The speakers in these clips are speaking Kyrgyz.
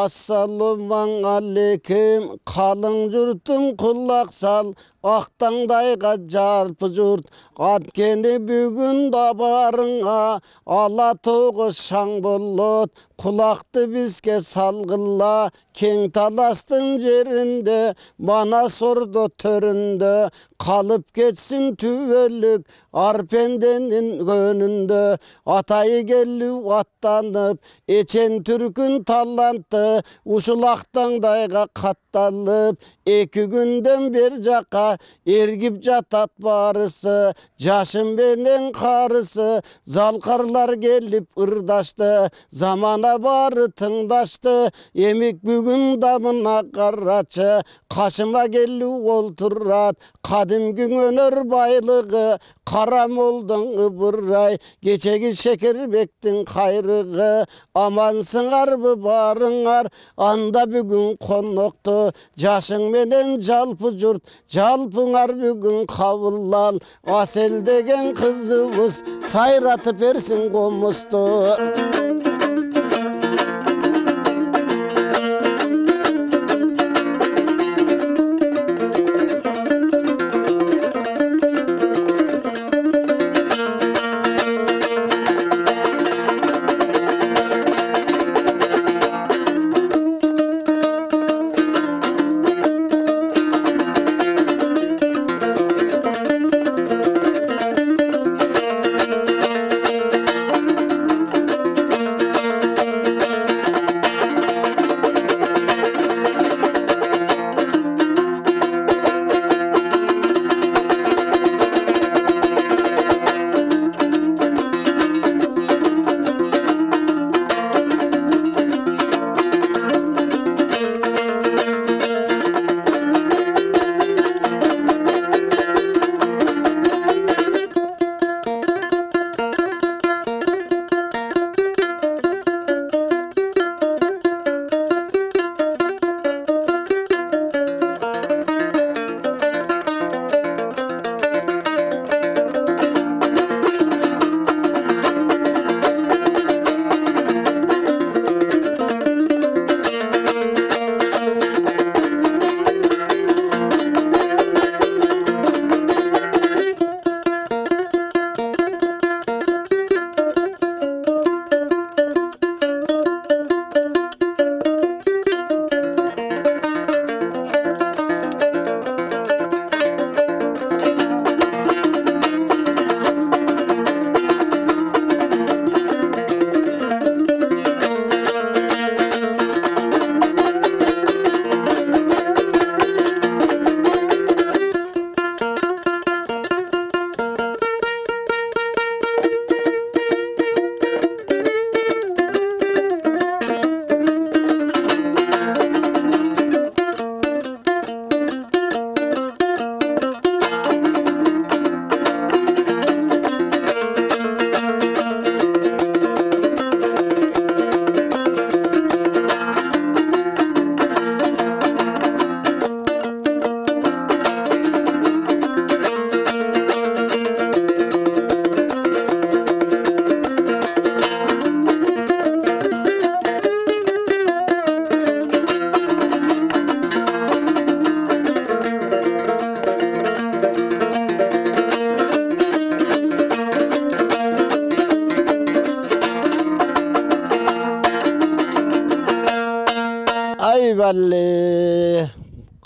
Assalamualaikum, қалың жұртым құлақ сал, ақтаңдайға жарпы жұрт, аткені бүгін дабарыңа, ала тоғы шаң болот, құлақты бізге салғыла, кең таластың жерінде, Манас орды төрінде, қалып кетсін түвелік, арпенденің көнінде, атайы келу аттанып, ечен түркін таланты, ушылақтаңдайға қатталып, екі күнден бер жаққа ергіп жатат барысы, жашым бенен қарысы, залқарлар келіп ырдашты, замана бары тыңдашты, емек бүгін дамына қарачы, қашыма келу ол тұрат, қадымгі өнер байлығы, Қарамолдың ыбырай, кечегі Шекербектің қайрығы, амансыңар бұ барыңар, анда бүгін қоноқты, жашың менен жалпы жұрт, жалпыңар бүгін қабылал, асел деген қызыбыз, сайратып берсін қомысты.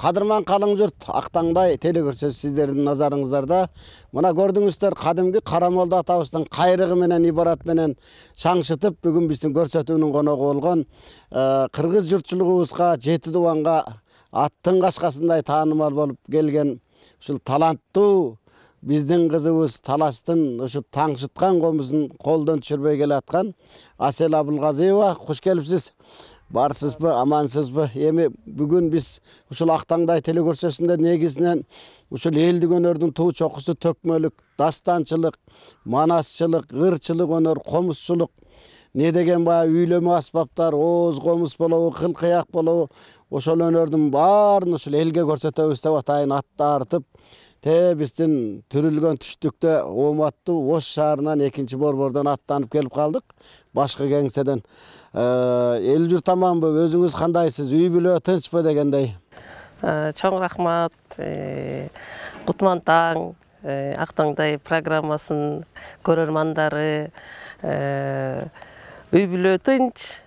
Қадырман қалың жұрт, ақтаңдай телекөрсөз сіздердің назарыңыздарда. Мына көрдіңіздер, қадымғы Қарамолда атабыздың қайрығы менен ибарат менен шаңшытып, бүгін біздің көрсөтүүнүн коногу болгон кыргыз жұртчулугубузга жети дубанга аттың кашкасындай таанымал болуп келген ушул таланттуу биздин кызыбыз Таластын ушу таңшыткан комузун колдон түшүрбөй келаткан Асел Абылгазиева, куш келипсиз. Барсызбы, амансызбы? Эми бүгүн биз ушул Ақтаңдай телекөрсөсүндө негизинен ушул элдик өнөрдүн туу чокусу төкмөлүк, дастанчылык, манасчылык, ырчылык өнөр, комузчулук не деген баягы үйлөмө аспаптар, ооз комуз болобу, кылкыяк болобу, ошол өнөрдүн баарын ушул элге көрсөтөбүз деп атайын ат тартып. Биздин түрүлгөн түштүктө Ооматтуу Ош шаарынан 2 борбордон аттанып келип калдык. Башкы кеңседен. Эл журт аманбы, өзүңүз кандайсыз? Үй бүлө тынчпы дегендей. Чоң рахмат. Кутман таң, Актаңдай программасын көрөрмандары, үй бүлө тынч,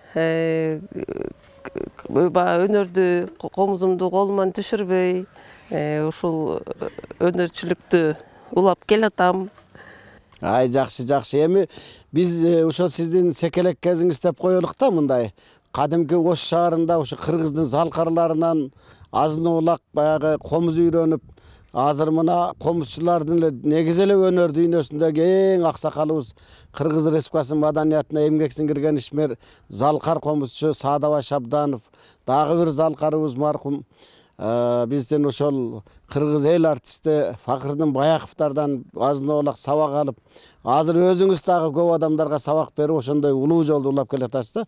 өнөрдү комузумду колуман түшүрбөй, ушул өнөрчүлүктү улап келатам. Ай, жакшы. Эми биз ошол сиздин секелек кезиңиз деп коелук да мындай. Кадимки Ош шаарында ушу кыргыздын залкарларынан азын улак баягы комуз үйрөнүп, азыр мына комузчулардын эле негизи эле өнөр дүйнөсүндөгү эң аксакалыбыз Кыргыз Республикасынын маданиятына эмгек сиңирген ишмер залкар комузчу Саадабай Шабданов, дагы бир залкарыбыз маркум биздин ошол кыргыз эл артисти Факырдын Баяковдордон азын улак сабак алып, азыр өзүңүз дагы көп адамдарга сабак берип, ошондой улуу жолду улап келатасыз да.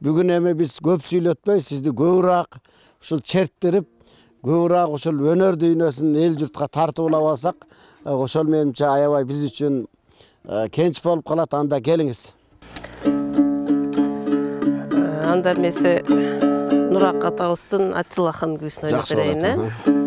Бүгүн эми биз көп сүйлөтпөй, сизди көбүрөөк ушул чертирип, көбүрөөк ушул өнөр дүйнөсүн эл журтка тартуулап алсак, ошол менимче аябай биз үчүн кенч болуп калат. Анда келиңиз. Анда эмесе Нурак атабыздын Атилахан күйсүн ойлоп берейин.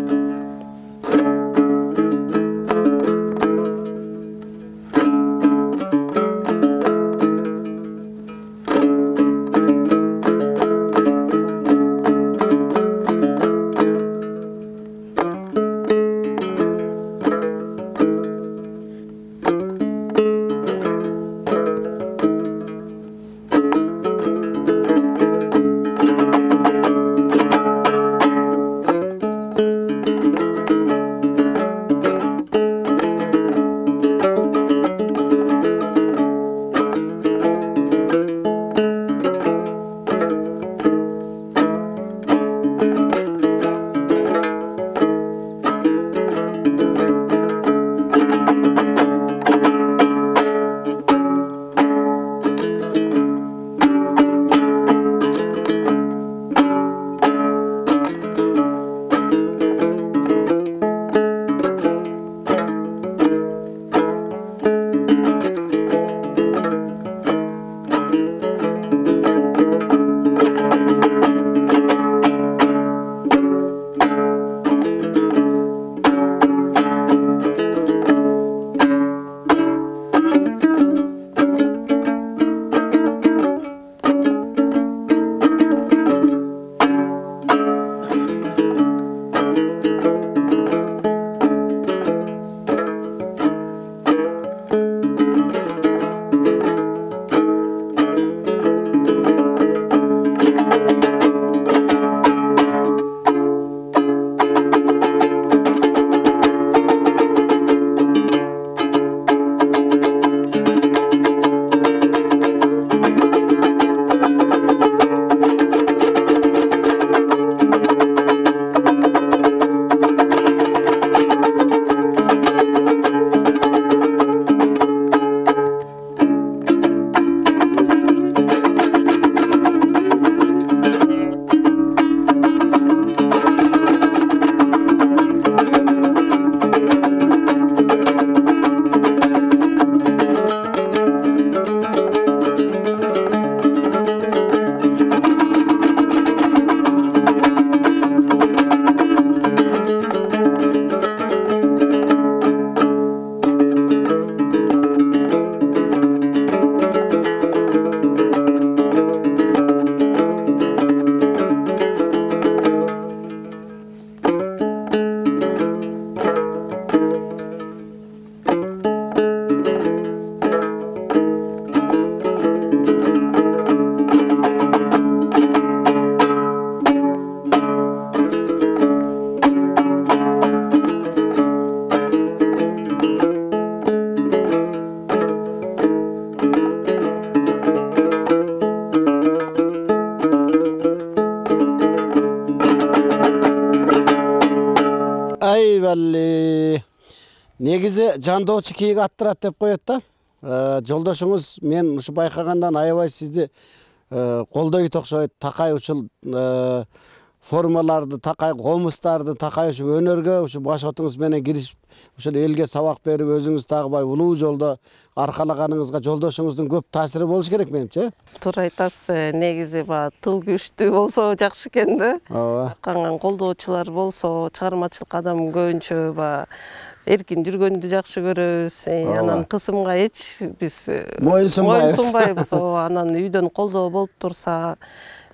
Ай балли. Негизи жандоочу кийик аттырат деп коет да. жолдошуңуз мен ушу байкагандан аябай сизди колдойт окшойт. Такай ушул формаларды, такай комустарды, такай ушу өнөргө ушу баш отуңуз менен киришип, ушул элге сабак берип, өзүңүз дагы улуу жолдо аркалаганыңызга жолдошуңуздун көп таасири болуш керек менимче. Туура айтасыз. Негизи баягы тыл күчтүү болсо жакшы экен да. Аркаңан колдоочулар болсо, чыгармачылык адам көбүнчө баягы эркин жүргөндү жакшы көрөбүз. Анан кысымга эч биз моюнсунбайбыз. Анан үйдөн колдоо болуп турса,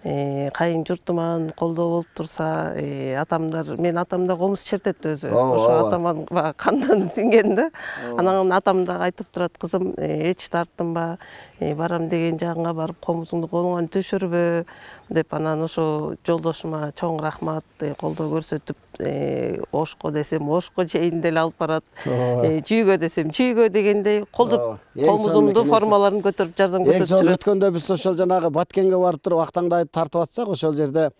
кайын журтуман колдоо болуп турса, мен атам да комуз чертет өзү. Ошо атаман кандан сиңген да. Анан атам да айтып турат, кызым, эч тартынба, барам деген жагыңа барып комузуңду колуңан төшөрбө деп. Анан ошо жолдошума чоң рахмат, колдоо көрсөтүп, ошко десем ошко чейин деле алып барат, жүйгө десем жүйгө дегендей колдоп комузумду формаларын көтөрүп жардам көрсөтүп жүрөт. Өткөндө биз ошол жанагы Баткенге барып туруп актаңды тартып атсак, ошол жерде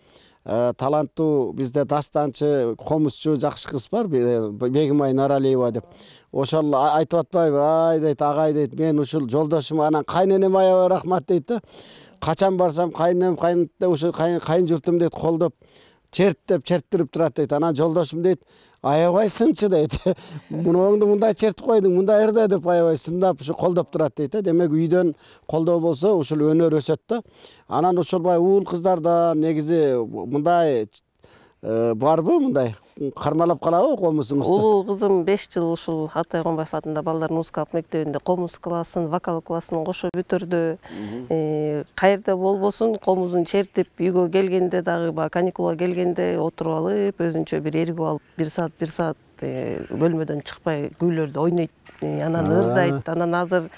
таланттуу бизде дастанчы, комузчу жакшы кыз бар, Бегимай Наралиева деп. Ошол айтып атпайбы, ай дейт, агай дейт, мен ушул жолдошум, анан кайненеме аябай рахмат дейт да. Качан барсам кайненем, кайын журтум дейт, колдоп черттирип турат дейт. Анан жолдошум дейт, аябай сынчы дейт. Муну мындай чертип койдуң, мындай эрде деп аябай сындап ушу колдоп турат дейт. Демек үйдөн колдоо болсо ушул өнөр өсөт да. Анан ушул уул кыздарда негизи мындай барбы, мындай кармалап калабы комузуңузду? Улуу кызым 5 жыл ушул Атай Конбаев атындагы балдар музыкалык мектебинде комуз классын, вокал классын кошо бүтүрдү. Каерде болбосун комузун чертип, үйгө келгенде дагы каникулга келгенде отуруп алып, өзүнчө бир эргип алып, 1 саат бөлмөдөн чыкпай күүлөрдү ойнойт, анан ырдайт. Анан азыр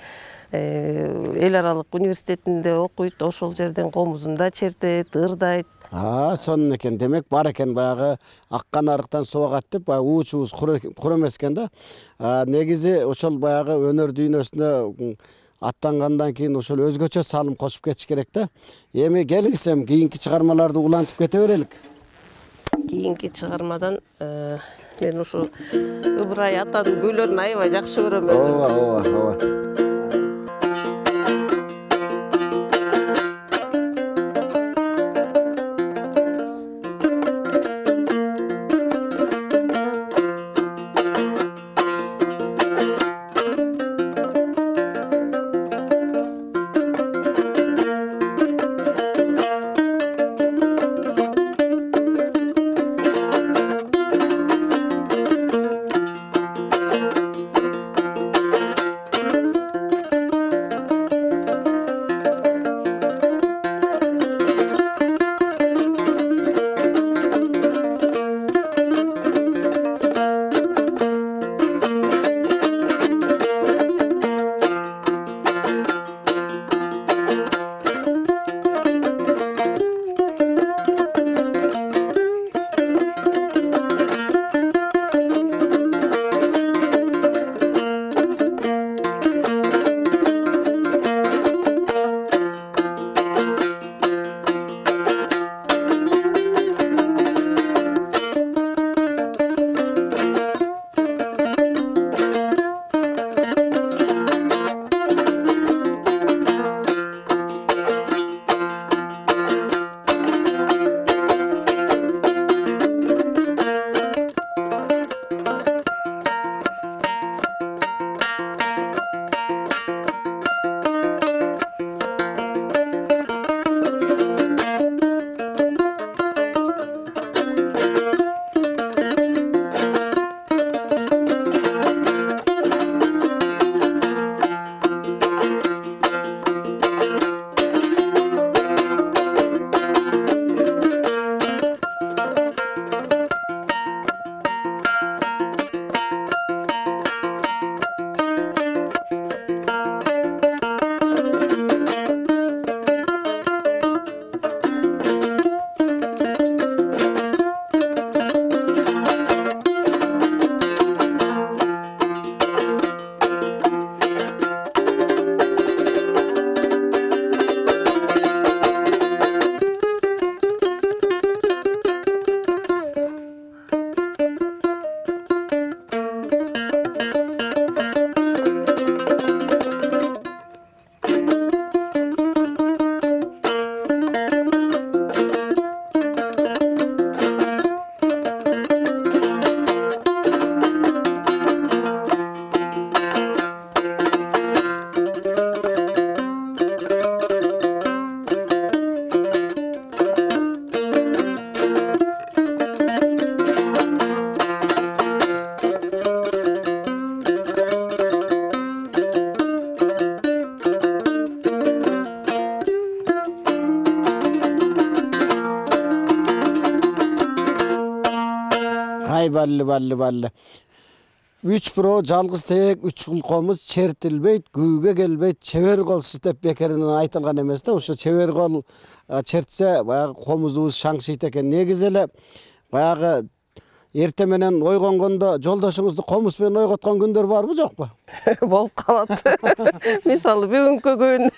эл аралык университетинде окуйт, ошол жерден комузун да чертет, ырдайт. Сонун экен. Демек бар экен, баягы аккан арыктан суу агат деп, уучубуз кур эмес экен да. Негизи ошол баягы өнөр дүйнөсүнө аттангандан кийин ошол өзгөчө салым кошуп кетиш керек да. Эми келиңиз, кийинки чыгармаларды улантып кете берелик. Кийинки чыгармадан мен ушу Ыбырай атанын күүлөрүн аябай жакшы көрөм өзүм. Ооба. Ай баллы. 3 бирөө жалгыз тек 3 кул комуз чертилбейт, күйгө келбейт, чебер колсуз деп бекеринен айтылган эмес да. Ошо чебер кол чертсе баягы комузубуз шаңшыйт экен. Негизи эле баягы эрте менен ойгонгондо жолдошуңузду комуз менен ойготкон күндөр барбы, жокпу? Болуп калат. Мисалы бүгүнкү күн.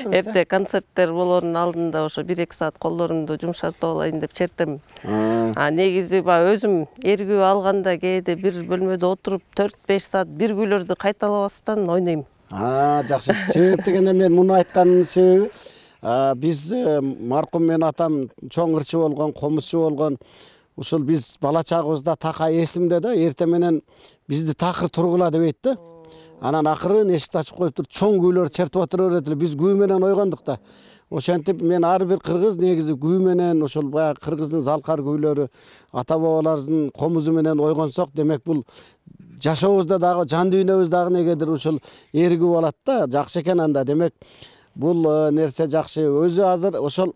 Эрте концерттер болоордун алдында ошо 1-2 саат колдорумду жумшартып алайын деп чертем. Негизи өзүм эргүү алганда кээде бир бөлмөдө отуруп 4-5 саат бир күйлөрдү кайталабастан ойнойм. Жакшы. Себеп дегенде мен муну айтканымдын себеби биз маркум менин атам чоң ырчы болгон, комузчу болгон. Ушул биз бала чагыбызда така эсимде да, эрте менен бизди такыр тургула дебейт да. Анан акырын эшикти ачып коюп туруп чоң күүлөр чертип отура берет эле. Биз күү менен ойгондук да. Ошентип мен ар бир кыргыз негизи күү менен, ошол баягы кыргыздын залкар күүлөрү, ата бабаларыбыздын комузу менен ойгонсок, демек бул жашообузда дагы, жан дүйнөбүз дагы негедир ушул эргүү болот да. Жакшы экен анда. Демек бул нерсе жакшы. Өзү азыр ошол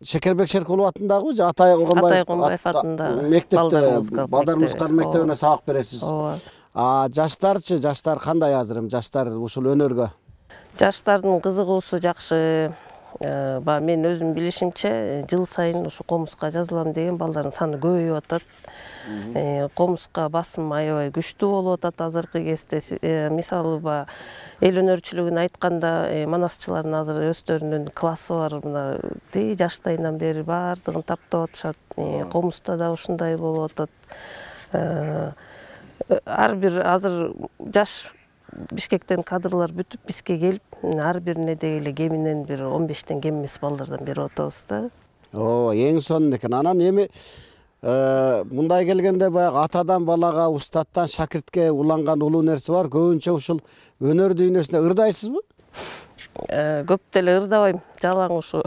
Шекербек Шеркулов атындагы же Атай Кулманбаев атындагы мектепте, балдар музыкалык мектебине сабак бересиз. Жаштарчы, жаштар кандай азыр? Жаштар ушул өнөргө? Жаштардын кызыгуусу жакшы. Мен өзүм билишимче жыл сайын ушу комузга жазылам деген балдардын саны көбөйүп атат. Комузга басым аябай күчтүү болуп атат азыркы кезде. Мисалы эл өнөрчүлүгүн айтканда, манасчылардын азыр өздөрүнүн классы бар. Мына жаштайынан бери баардыгын таптап атышат. Комузда да ушундай болуп атат. Ар бир азыр жаш Бишкектен кадрлар бүтүп бизге келип, ар бирине дегеле кеминен бир 15тен кем эмес балдардан берип атабыз да. Эң сонун экен. Анан эми мындай келгенде баягы атадан балага, устаттан шакиртке уланган улуу нерсе бар. Көбүнчө ушул өнөр дүйнөсүндө ырдайсызбы? Көп деле ырдабайм, жалаң ушу.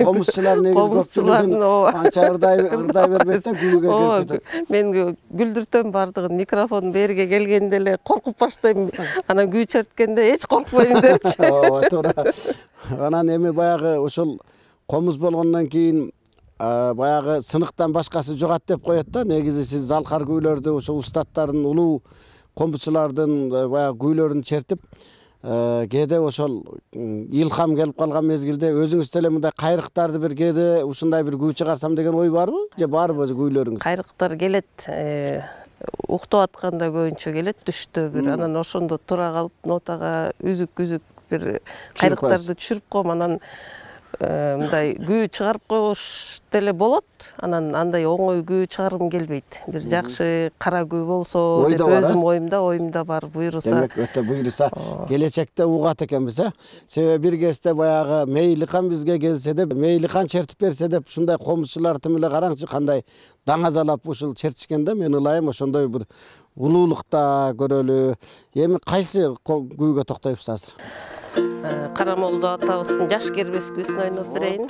Комузчулар негизи көпчүлүгүн анча ырдай бербейт да, күүгө келип кетет. Мен күлдүртөм бардыгын, микрофон бериге келгенде эле коркуп баштайм. Анан күү черткенде эч коркпойм депчи. Туура. Анан эми баягы ушул комуз болгондон кийин баягы сыныктан башкасы жогат деп коет да. Негизи сиз залкар күүлөрдү, ошо устаттардын, улуу комузчулардын баягы күүлөрүн чертип, кээде ошол илхам келип калган мезгилде өзүңүз деле мындай кайрыктарды бир кээде ушундай бир күү чыгарсам деген ой барбы? Же барбы күүлөрүңүз? Кайрыктар келет. Уктап атканда көбүнчө келет түштө бир. Анан ошондо тура калып нотага үзүк бир кайрыктарды түшүрүп коем. Анан мындай күү чыгарып койгуш деле болот. Анан андай оңой күү чыгаргым келбейт. Бир жакшы кара күү болсо деп өзүм оюмда бар, буйруса. Демек өтө буйруса келечекте угат экенбиз, Себеби бир кезде баягы Мейлихан бизге келсе деп, Мейлихан чертип берсе деп, ушундай комузчулар тим эле караңчы кандай даңазалап ушул чертишкен да. Мен ылайым ошондой бир улуулукта көрөлү. Эми кайсы күүгө токтойбуз азыр? Карамолдо атабыздын жаш кербес күүсүн ойноп берейин.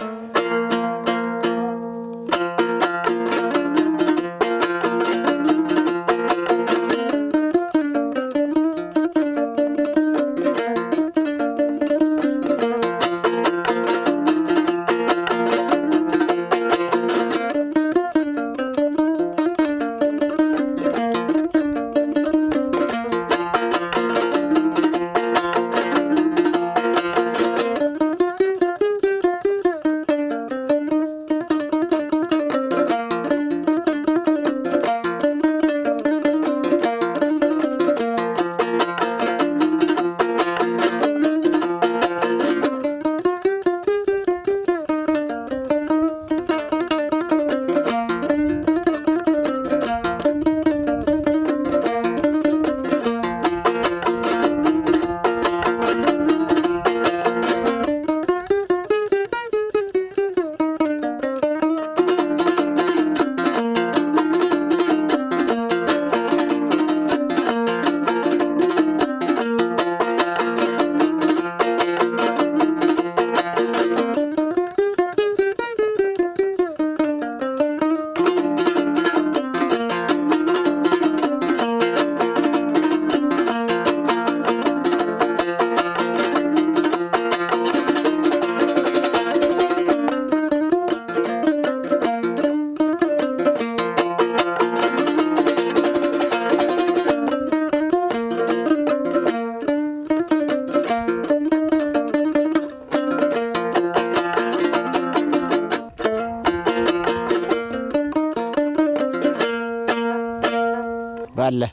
Балле.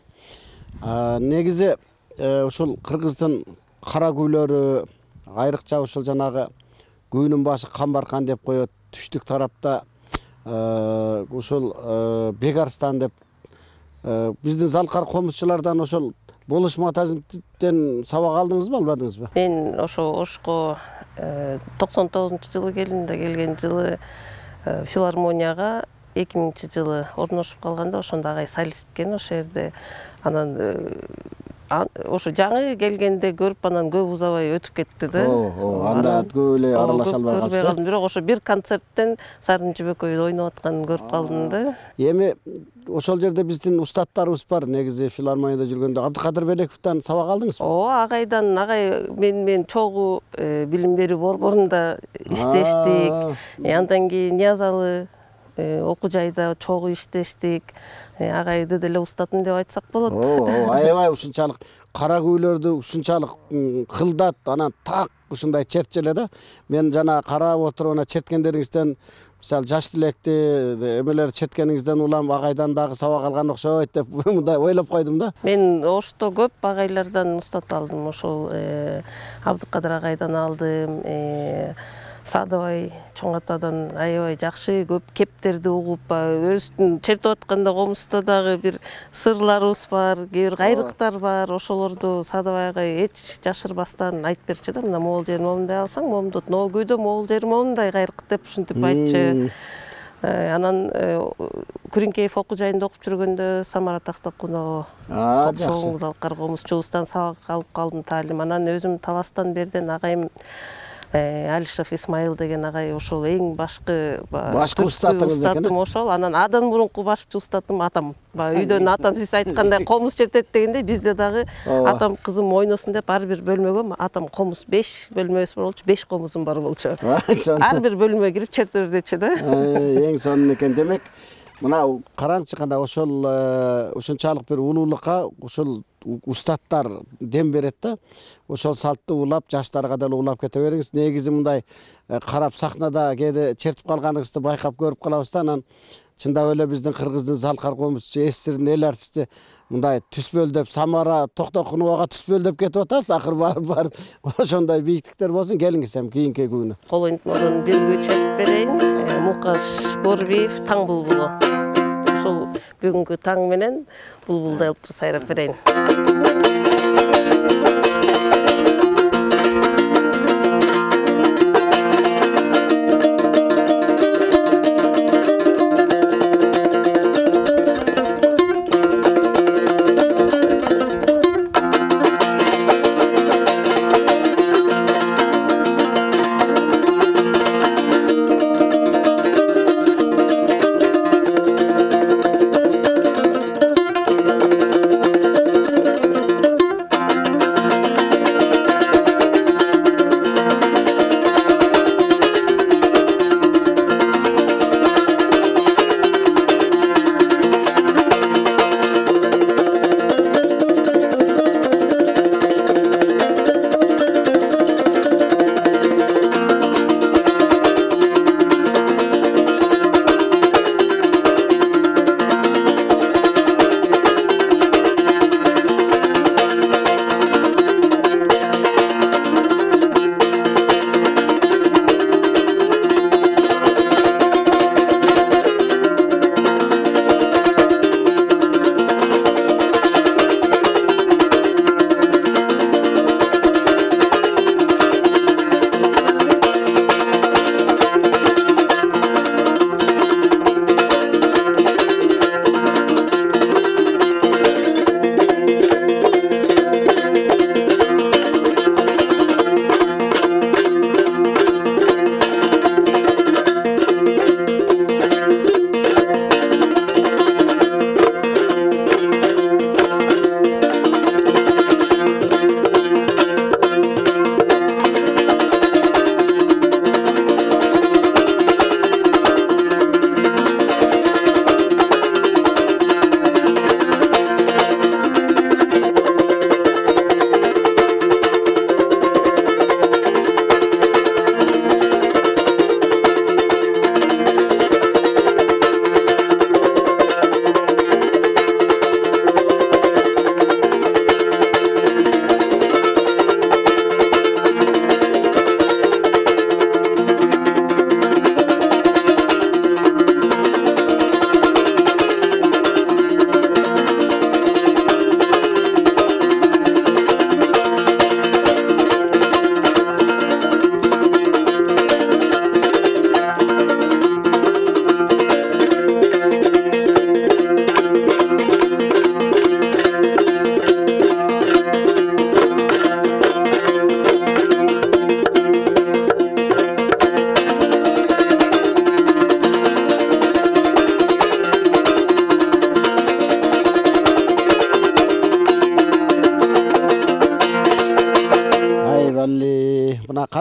Негизи ушул Кыргыздын кара күйлөрү айрыкча ушул жанагы күүнүн башы Камбаркан деп коет. Түштүк тарапта ушул Бегарстан деп биздин Залкар комузчулардан ошол болуш матазимден сабак алдыңызбы, албадыңызбы? Мен ошо Ошко 99-жылы келген жылы филармонияга 2000-жылы орношуп калганда ошондо агай солист экен ошол жерде. Анан ошо жаңы келгенде көрүп, анан көп узабай өтүп кетти да. Анда көп эле аралаша албай калдым. Бирок ошо бир концерттен Сарын Жибекөйдү ойноп атканын көрүп калдым да. Эми ошол жерде биздин устаттарыбыз бар. Негизи филармонияда жүргөндө Абдыкадыр Белековдон сабак алдыңызбы? Агайдан, агай мен чогуу билим берүү борборунда иштештик. Андан кийин Ниязалы окуу жайда чогуу иштештик. Агайды деле устатым деп айтсак болот. Аябай ушунчалык кара күйлөрдү ушунчалык кылдат, анан так ушундай чертчү эле да. Мен жана карап отуруп ана черткендериңизден, мисалы жаш тилекти эмелер черткениңизден улам агайдан дагы сабак алган окшойт деп мындай ойлоп койдум да. Мен Ошто көп агайлардан устат алдым. Ошол Абдыкадыр агайдан алдым. Садыбай чоң атадан аябай жакшы көп кептерди угуп, өзүн чертип атканда комузда дагы бир сырларыбыз бар, кээ бир кайрыктар бар. Ошолорду Садыбай агай эч жашырбастан айтып берчү да. Мына могул жерин момундай алсаң, момундут ноо күйдө могул жери момундай кайрык деп ушинтип айтчу. Анан Күрүнкеев окуу жайында окуп жүргөндө Самара Тактакунова чоң Залкар комузчубуздан сабак алып калдым, таалим. Анан өзүм Таластан берден агайым Алишев Исмаил деген агай ошол эң башкы устатыңыз экен. Ошол. Анан адан мурунку башчы устатым атам. Үйдөн атам сиз айткандай комуз чертет дегенде бизде дагы атам кызым ойносун деп ар бир бөлмөгө атам комуз 5 бөлмөсү болчу, 5 комузум бар болчу. Ар бир бөлмөгө кирип чертеп дечи да. Эң сонун экен. Демек, мына караңчы кандай ошол ушунчалык бир улуулукка ошол устаттар дем берет да. Ошол салтты улап, жаштарга деле улап кете бериңиз. Негизи мындай карап сахнада кээде чертип калганыңызды байкап көрүп калабыз да. Анан чындап эле биздин Кыргыздын Залкар комузчусу, эсирдин эл артисти мындай түспөлдөп, Самара Токтокуновага түспөлдөп кетип атасыз. Акыр барып ошондой бийиктиктер болсун. Келиңиз эми кийинки күнү. Колоюнтмодон бир күй чертип берейин. Мукаш Борбиев Таң булбулу. Ошол бүгүнкү таң менен булбулдай болуп сайрап берейин.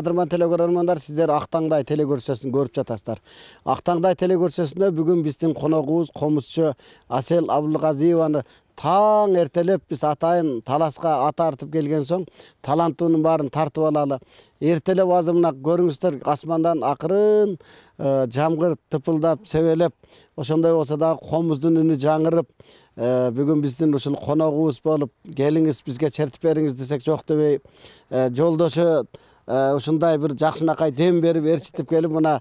кадырман телекөрөрмандар, сиздер Актаңдай телекөрсөсүн көрүп жатасыздар. Актаңдай телекөрсөсүндө бүгүн биздин коногубуз комузчу Асел Абдулгазиеваны таң эртелеп биз атайын таласка ат артып келген соң таланттуунун баарын тартып алалы. Эртелеп азыр мына көрүңүздөр, асмандан акырын жамгыр тыпылдап, себелеп, ошондой болсо дагы комуздун үнү жаңырып, бүгүн биздин ушул коногубуз болуп, келиңиз бизге чертип бериңиз десек жок дебей, жолдошу ушундай бир жакшынакай дем берип, ээрчитип келип, мына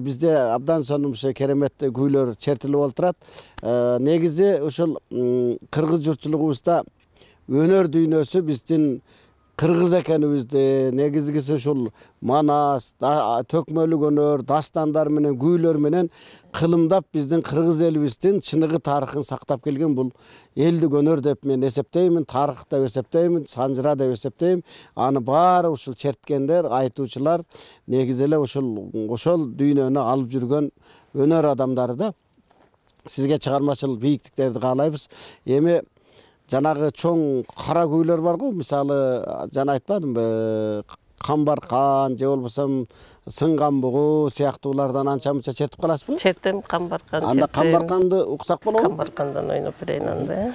бизде абдан сонун керемет күүлөр чертилип олтурат. Негизи ушул кыргыз журтчулугубузда өнөр дүйнөсү биздин кыргыз экенибизди, негизгиси ушул манас, төкмөлүк өнөр, дастандар менен, күүлөр менен кылымдап биздин кыргыз элибиздин чыныгы тарыхын сактап келген бул элдик өнөр деп мен эсептеймин, тарых деп эсептеймин, санжыра деп эсептейм. Аны баары ушул черткендер, айтуучулар негизи эле ошол дүйнөнү алып жүргөн өнөр адамдары да. Сизге чыгармачыл бийиктиктерди каалайбыз. Эми жанагы чоң кара күүлөр бар го, мисалы жана айтпадымбы, Камбаркан же болбосо Сынган бугу сыяктуулардан анча мынча чертип каласызбы? Чертем, Камбаркан. Анда Камбарканды уксак болобу? Камбаркандан ойноп берейин анда.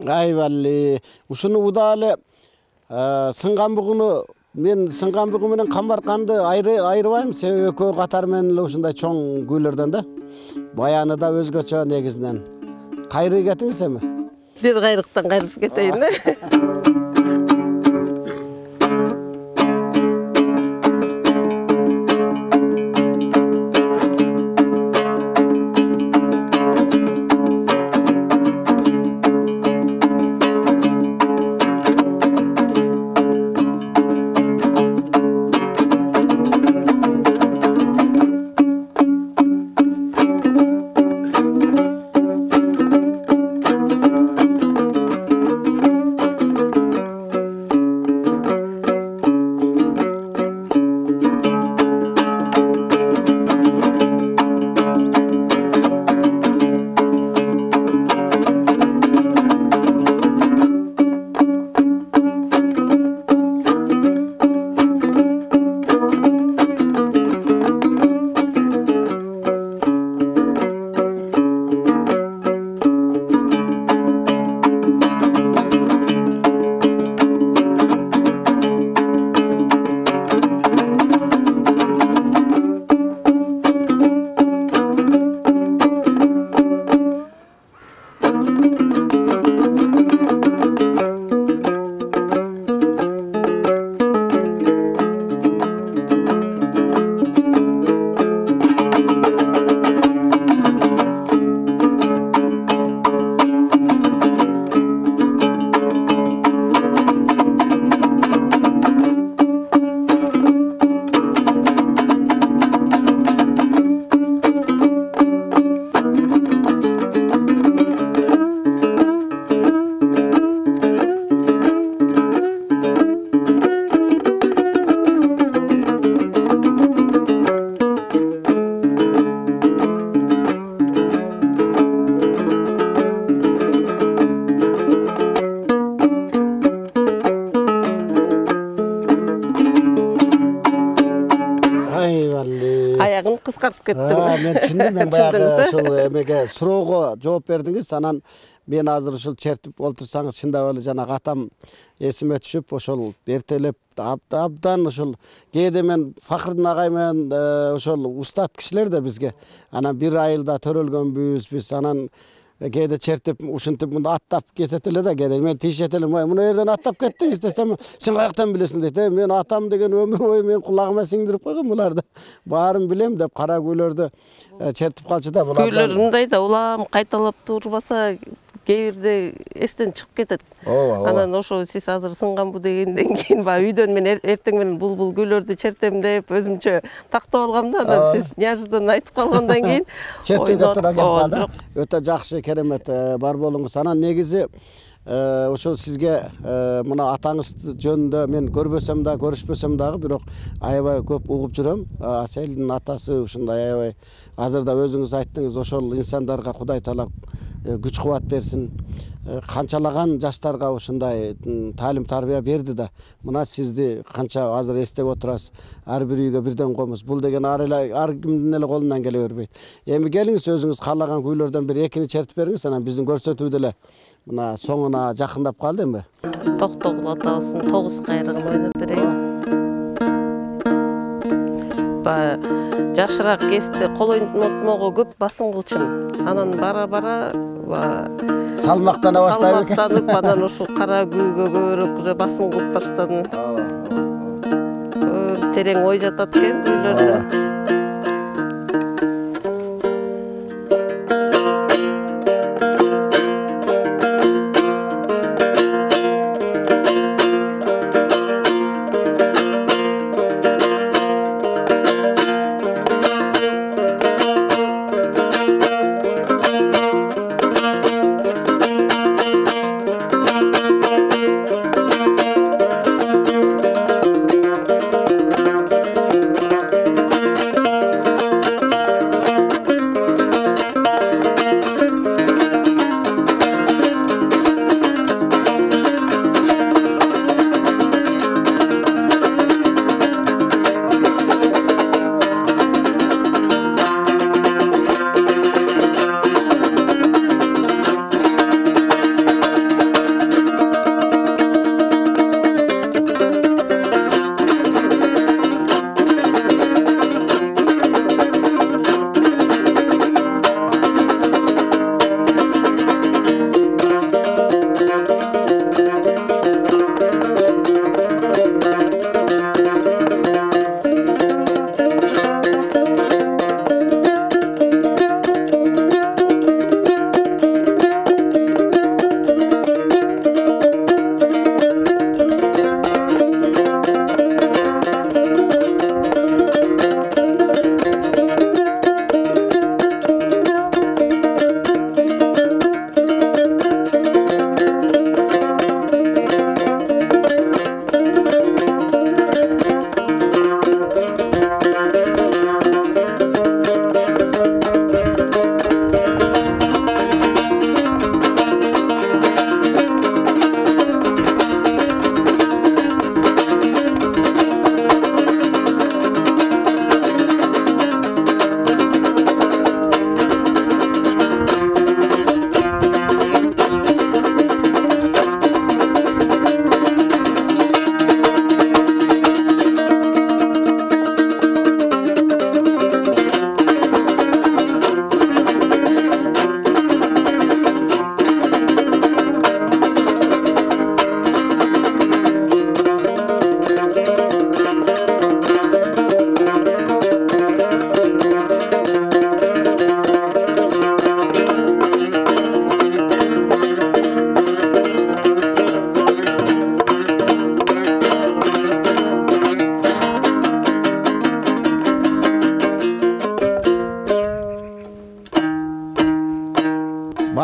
Айбалли, ушуну удалы Сынган бугуну мен Сынган бугу менен Камбарканды айрыбайм, себеби экөө катар менен эле ушундай чоң күүлөрдөн да. Баяны да өзгөчө негизинен. Кайры кетиңиз эми? Бир кайрыктан кайрып кетейин да. кыскартып кеттим. Мен түшүндүм, мен баягы ошол эмеге суроого жооп бердиңиз. Анан мен азыр ушул чертип олтурсаңыз чындап эле жанагы атам эсиме түшүп, ошол эртелеп абдан ошол кээде мен Фахридин агай менен ошол устат кишилер да бизге. Анан бир айылда төрөлгөнбүз биз. Анан кээде чертип ушинтип мында аттап кетет эле да, кээде мен тиешет элем, мына жерден аттап кеттиңиз десем, сен каяктан билесиң дейт. Мен атам деген өмүр бою мен кулагыма сиңдирип койгон буларды. Баарын билем деп кара күйлөрдү чертип калчу да булар. Күйлөр мындай да улам кайталап турбаса кээ бирде эстен чыгып кетет. Анан ошо сиз азыр сынганбы дегенден кийин баягы үйдөн мен эртең менен бул күйлөрдү чертем деп өзүмчө тактап алгам да. Анан сиз неожиданно айтып калгандан кийин чертүүгө туура келип калды. Өтө жакшы, керемет, бар болуңуз. Анан негизи ошол сизге мына атаңыз жөнүндө мен көрбөсөм да, көрүшпөсөм дагы, бирок аябай көп угуп жүрөм. Аселдин атасы ушундай аябай азыр да өзүңүз айттыңыз, ошол инсандарга Кудай таала күч кубат берсин. Канчалаган жаштарга ушундай таалим тарбия берди да. Мына сизди канча азыр эстеп отурасыз. Ар бир үйгө бирден коемуз. Бул деген ар кимдин эле колунан келе бербейт. Эми келиңиз, өзүңүз каалаган күйлөрдөн бир экини чертип бериңиз, анан биздин көрсөтүүдө эле мына соңуна жакындап калды эми. Токтогул атабыздын 9 кайрыгын ойноп берейин. Жашыраак кезде колойнотмого көп басым кылчумун. Анан бара-бара салмактана баштайбы экенсиз? Салмактанып, анан ушул кара күйгө көбүрөөк басым кылып баштадым. Терең ой жатат экен күйлөрдө.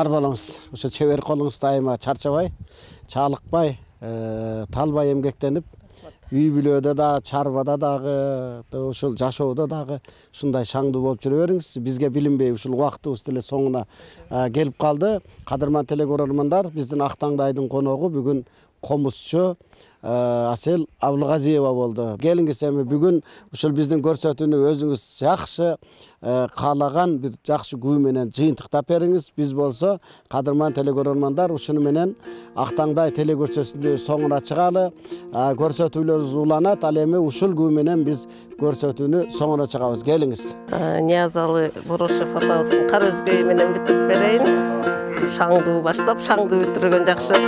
бар болуңуз. Ошо чебер колуңуз дайыма чарчабай, чалыкпай, талбай эмгектенип, үй бүлөдө да, чарбада дагы, ушул жашоодо дагы ушундай шаңдуу болуп жүрө бериңиз. Бизге билинбей ушул убактыбыз деле соңуна келип калды. Кадырман телекөрөрмандар, биздин Ак Таңдайдын коногу бүгүн комузчу Асел Абылгазиева болду. Келиңиз эми бүгүн ушул биздин көрсөтүүнү өзүңүз жакшы каалаган бир жакшы күү менен жыйынтыктап бериңиз. Биз болсо кадырман телекөрөрмандар ушуну менен Актаңдай телекөрсөтүүнү соңуна чыгалы. Көрсөтүүлөрүбүз уланат. Ал эми ушул күү менен биз көрсөтүүнү соңуна чыгабыз. Келиңиз. Ниязалы Борошев атабыздын кара өзбеги менен бүтүрүп берейин. Шаңдуу баштап, шаңдуу бүтүргөн жакшы.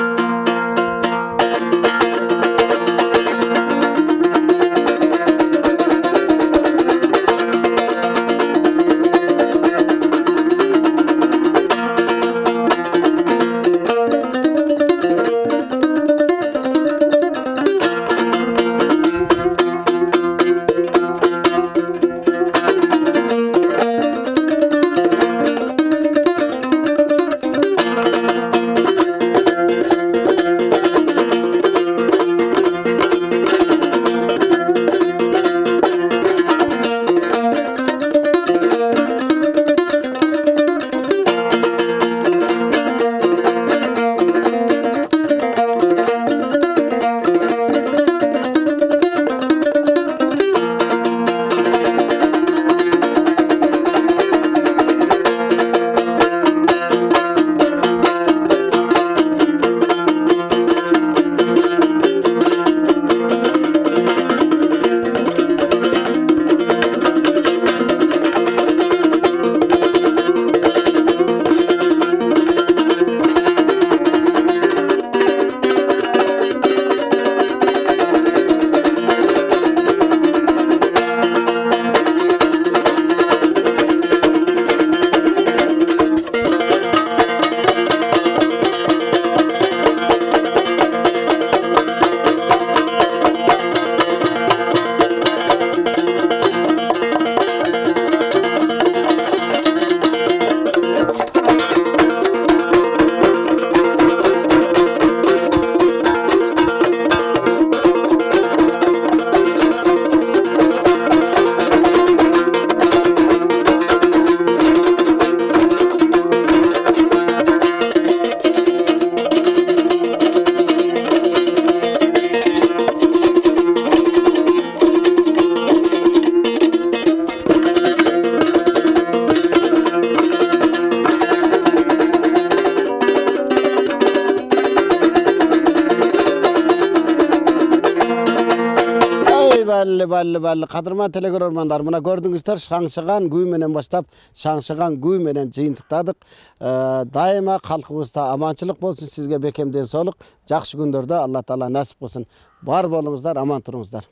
Балли кадырман телекөрөрмандар, мына көрдүңүздөр шаңшыган күү менен баштап шаңшыган күү менен жыйынтыктадык. Дайыма калкыбызда аманчылык болсун, сизге бекем ден соолук, жакшы күндөрдө Алла Таала насип кылсын. Бар болуңуздар, аман туруңуздар.